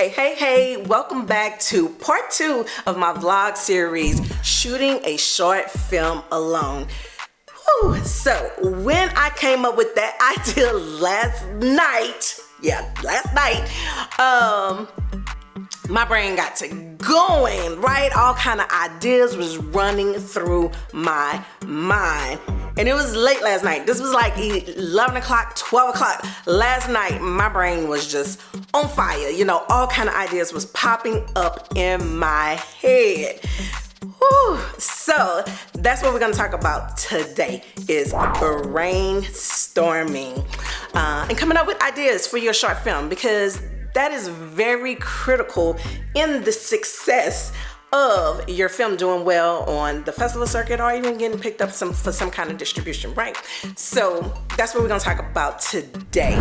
Hey, welcome back to part 2 of my vlog series, Shooting a Short Film Alone. Whew. So when I came up with that idea last night, my brain got to going, right? All kind of ideas was running through my mind. And it was late last night. This was like 11 o'clock, 12 o'clock. Last night, my brain was just on fire. You know, all kind of ideas was popping up in my head. Whew. So that's what we're going to talk about today is brainstorming and coming up with ideas for your short film, because that is very critical in the success of your film doing well on the festival circuit or even getting picked up for some kind of distribution, right? So that's what we're going to talk about today.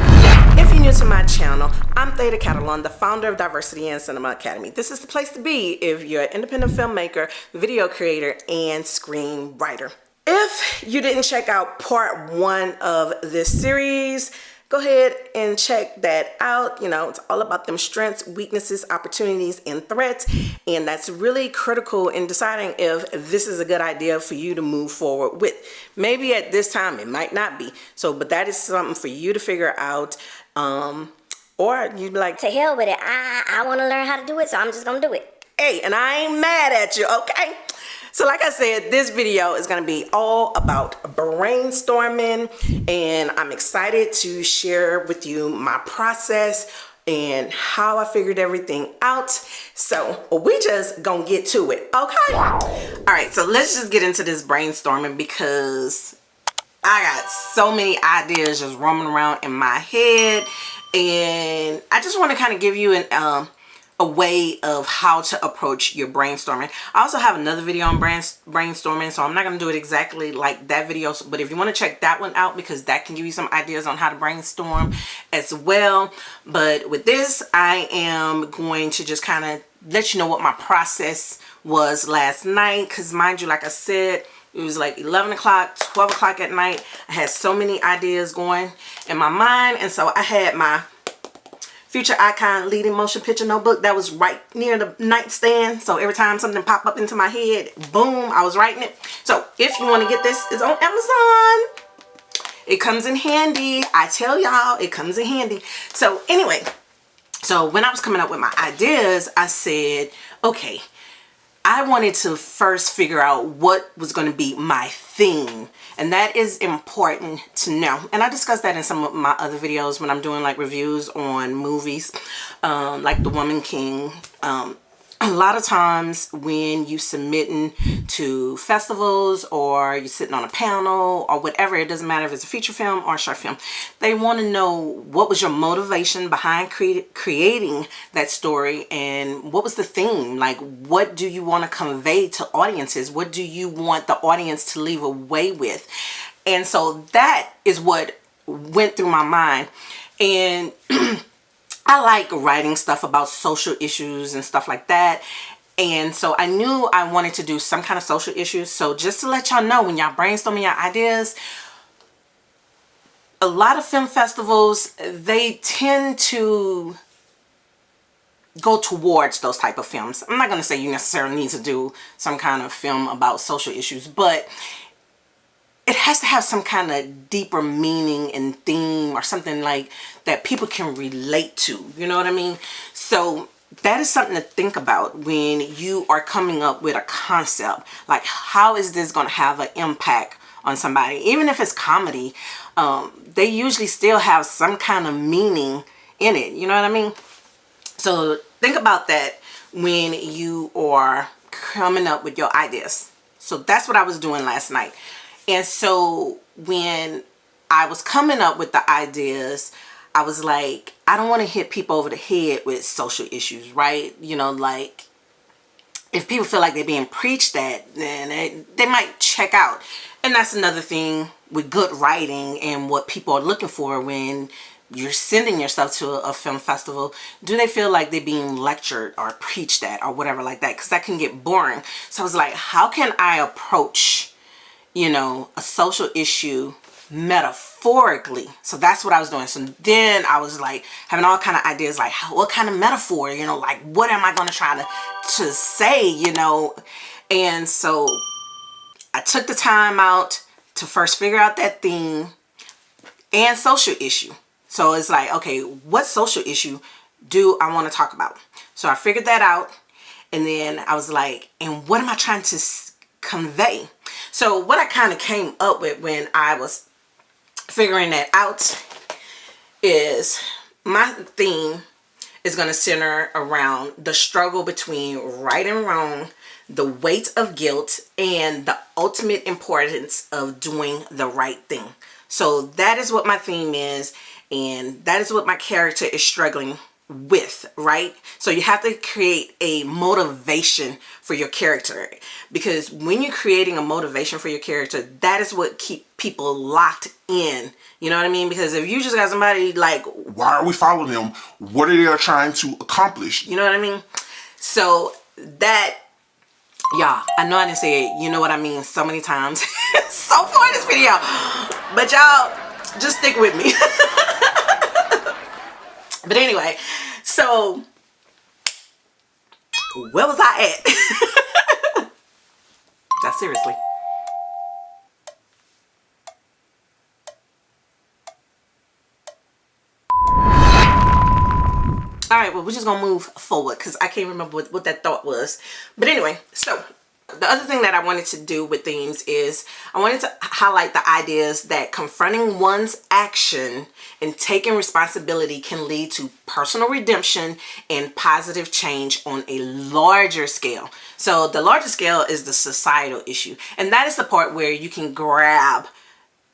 If you're new to my channel, I'm Theta Catalan, the founder of Diversity and Cinema Academy. This is the place to be if you're an independent filmmaker, video creator, and screenwriter. If you didn't check out part 1 of this series, go ahead and check that out. You know, it's all about them strengths, weaknesses, opportunities, and threats. And that's really critical in deciding if this is a good idea for you to move forward with. Maybe at this time, it might not be. So, but that is something for you to figure out. Or you'd be like, to hell with it. I want to learn how to do it, so I'm just going to do it. Hey, and I ain't mad at you, okay? So like I said, this video is going to be all about brainstorming, and I'm excited to share with you my process and how I figured everything out. So we just gonna get to it, okay? All right, so let's just get into this brainstorming because I got so many ideas just roaming around in my head, and I just want to kind of give you a way of how to approach your brainstorming. I also have another video on brainstorming, so I'm not going to do it exactly like that video, but if you want to check that one out, because that can give you some ideas on how to brainstorm as well. But with this, I am going to just kind of let you know what my process was last night, because mind you, like I said, it was like 11 o'clock, 12 o'clock at night. I had so many ideas going in my mind, and so I had my Future Icon leading motion picture notebook that was right near the nightstand. So every time something popped up into my head, boom, I was writing it. So if you want to get this, it's on Amazon. It comes in handy. I tell y'all, it comes in handy. So anyway, so when I was coming up with my ideas, I said, okay, I wanted to first figure out what was going to be my theme. And that is important to know. And I discussed that in some of my other videos when I'm doing like reviews on movies, like The Woman King. A lot of times when you submitting to festivals or you're sitting on a panel or whatever, it doesn't matter if it's a feature film or a short film, they want to know what was your motivation behind creating that story, and what was the theme. Like, what do you want to convey to audiences? What do you want the audience to leave away with? And so that is what went through my mind. And I like writing stuff about social issues and stuff like that. And so I knew I wanted to do some kind of social issues. So just to let y'all know, when y'all brainstorming your ideas, a lot of film festivals, they tend to go towards those type of films. I'm not going to say you necessarily need to do some kind of film about social issues, but it has to have some kind of deeper meaning and theme or something like that people can relate to. You know what I mean? So that is something to think about when you are coming up with a concept. Like, how is this going to have an impact on somebody? Even if it's comedy, they usually still have some kind of meaning in it. You know what I mean? So think about that when you are coming up with your ideas. So that's what I was doing last night. And so when I was coming up with the ideas, I was like, I don't want to hit people over the head with social issues, right? You know, like, if people feel like they're being preached at, then they might check out. And that's another thing with good writing and what people are looking for when you're sending your stuff to a film festival. Do they feel like they're being lectured or preached at or whatever like that? Because that can get boring. So I was like, how can I approach, you know, a social issue metaphorically. So that's what I was doing. So then I was like having all kind of ideas, like what kind of metaphor, you know, like what am I going to try to say, you know? And so I took the time out to first figure out that theme and social issue. So it's like, okay, what social issue do I want to talk about? So I figured that out. And then I was like, and what am I trying to convey? So what I kind of came up with when I was figuring that out is my theme is going to center around the struggle between right and wrong, the weight of guilt, and the ultimate importance of doing the right thing. So that is what my theme is, and that is what my character is struggling with, right? So you have to create a motivation for your character, because when you're creating a motivation for your character, that is what keep people locked in. You know what I mean? Because if you just got somebody like, why are we following them? What are they trying to accomplish? You know what I mean? So that, y'all, I know I didn't say it, you know what I mean, so many times so far in this video, but y'all just stick with me. But anyway, so where was I at? Now, seriously. All right, well, we're just gonna move forward because I can't remember what that thought was. But anyway, so the other thing that I wanted to do with themes is I wanted to highlight the ideas that confronting one's action and taking responsibility can lead to personal redemption and positive change on a larger scale. So the larger scale is the societal issue. And that is the part where you can grab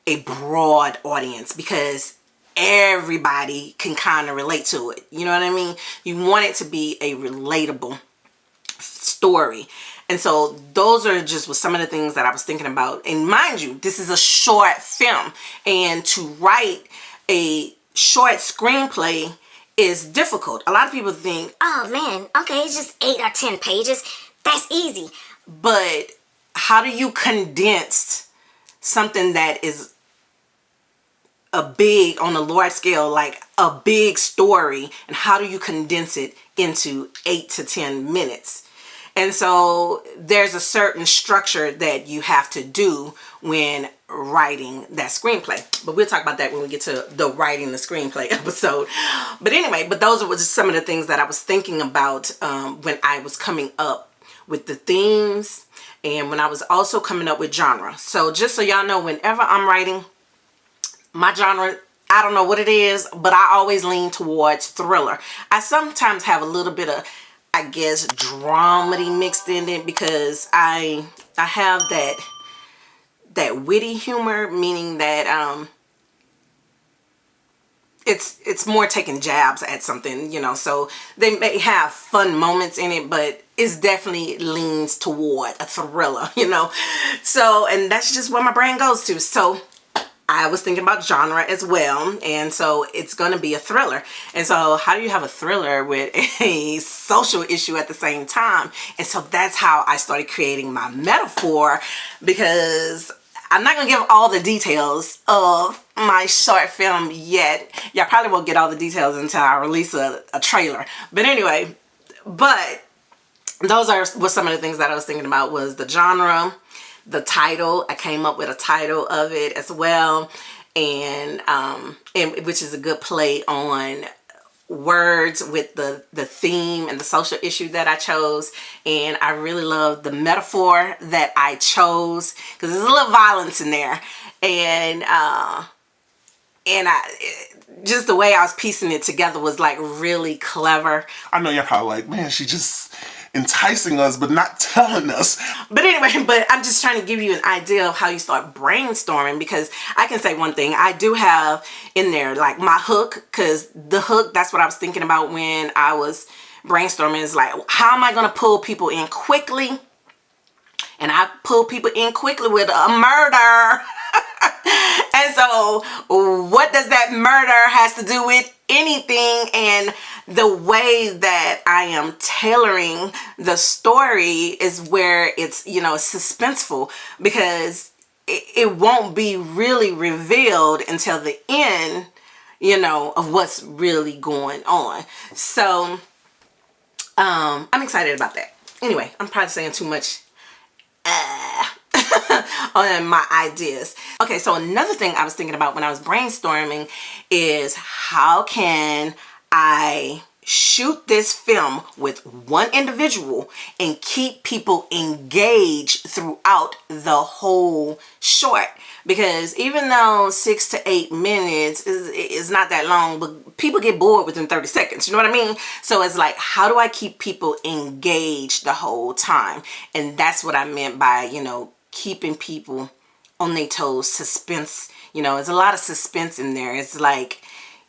a broad audience because everybody can kind of relate to it. You know what I mean? You want it to be a relatable story. And so those are just some of the things that I was thinking about. And mind you, this is a short film. And to write a short screenplay is difficult. A lot of people think, Oh man, okay, it's just 8 or 10 pages. That's easy. but how do you condense something that is a big, on a large scale, like a big story, and how do you condense it into 8 to 10 minutes? And so there's a certain structure that you have to do when writing that screenplay. But we'll talk about that when we get to the writing the screenplay episode. But anyway, but those were just some of the things that I was thinking about when I was coming up with the themes and when I was also coming up with genre. So just so y'all know, whenever I'm writing, my genre, I don't know what it is, but I always lean towards thriller. I sometimes have a little bit of, I guess, dramedy mixed in it because I have that witty humor, meaning that it's more taking jabs at something, you know. So they may have fun moments in it, but it's definitely leans toward a thriller, you know. So, and that's just where my brain goes to. So I was thinking about genre as well, and so it's going to be a thriller. And so how do you have a thriller with a social issue at the same time? And so that's how I started creating my metaphor, because I'm not going to give all the details of my short film yet. Y'all probably won't get all the details until I release a trailer. But anyway, but those were some of the things that I was thinking about, was the genre, the title. I came up with a title of it as well, and which is a good play on words with the theme and the social issue that I chose. And I really love the metaphor that I chose because there's a little violence in there, and just the way I was piecing it together was like really clever. I know you're probably like, man, she just enticing us but not telling us. But anyway, but I'm just trying to give you an idea of how you start brainstorming, because I can say one thing, I do have in there like my hook, because the hook, that's what I was thinking about when I was brainstorming, is like, how am I going to pull people in quickly? And I pull people in quickly with a murder. And so what does that murder has to do with anything? And the way that I am tailoring the story is where it's, you know, suspenseful, because it won't be really revealed until the end, you know, of what's really going on. So I'm excited about that. Anyway, I'm probably saying too much on my ideas. Okay, so another thing I was thinking about when I was brainstorming is how can I shoot this film with one individual and keep people engaged throughout the whole short. Because even though 6 to 8 minutes is not that long, but people get bored within 30 seconds, you know what I mean? So it's like, how do I keep people engaged the whole time? And that's what I meant by, you know, keeping people on their toes, suspense. You know, there's a lot of suspense in there. It's like,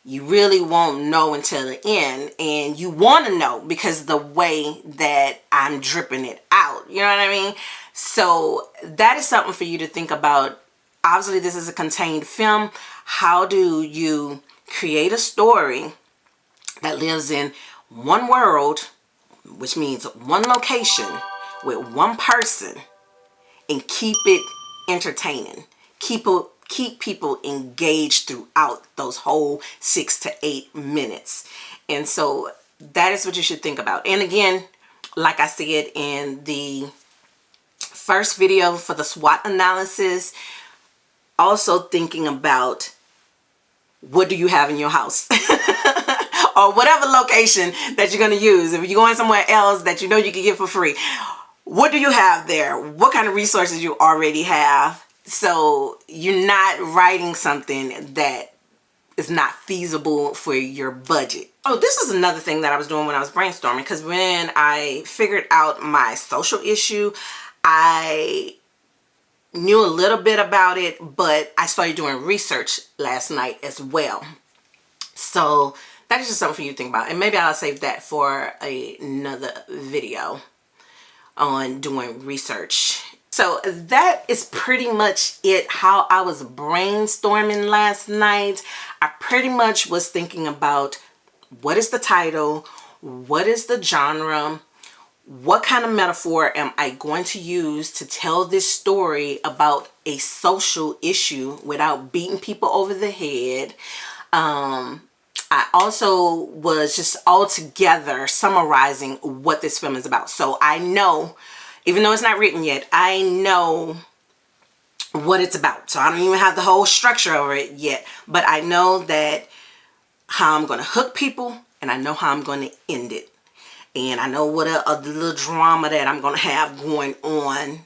you really won't know until the end, and you want to know because the way that I'm dripping it out, you know what I mean? So that is something for you to think about. Obviously, this is a contained film. How do you create a story that lives in one world, which means one location with one person, and keep it entertaining? Keep people engaged throughout those whole 6 to 8 minutes. And so that is what you should think about. And again, like I said in the first video for the SWOT analysis, also thinking about what do you have in your house or whatever location that you're going to use. If you're going somewhere else that you know you can get for free, what do you have there? What kind of resources you already have? So you're not writing something that is not feasible for your budget. Oh, this is another thing that I was doing when I was brainstorming, because when I figured out my social issue, I knew a little bit about it, but I started doing research last night as well. So that is just something for you to think about. And maybe I'll save that for another video on doing research. So that is pretty much it, how I was brainstorming last night. I pretty much was thinking about what is the title, what is the genre, what kind of metaphor am I going to use to tell this story about a social issue without beating people over the head. I also was just all together summarizing what this film is about. So I know, even though it's not written yet, I know what it's about. So I don't even have the whole structure of it yet, but I know that how I'm going to hook people, and I know how I'm going to end it. And I know what a little drama that I'm going to have going on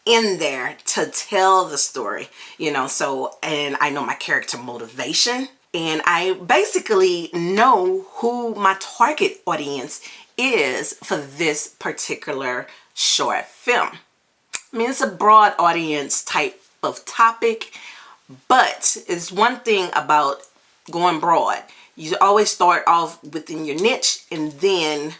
in there to tell the story, you know. So, and I know my character motivation, and I basically know who my target audience is for this particular short film. I mean, it's a broad audience type of topic, but it's one thing about going broad. You always start off within your niche and then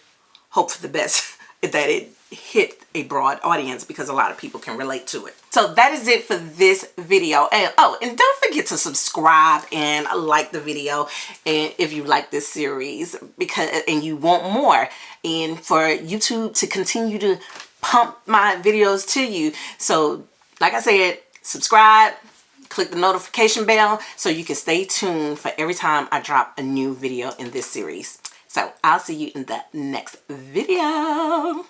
hope for the best that it hit a broad audience, because a lot of people can relate to it. So that is it for this video. And oh, and don't forget to subscribe and like the video, and if you like this series, because and you want more, and for YouTube to continue to pump my videos to you. So like I said, subscribe, click the notification bell so you can stay tuned for every time I drop a new video in this series. So I'll see you in the next video.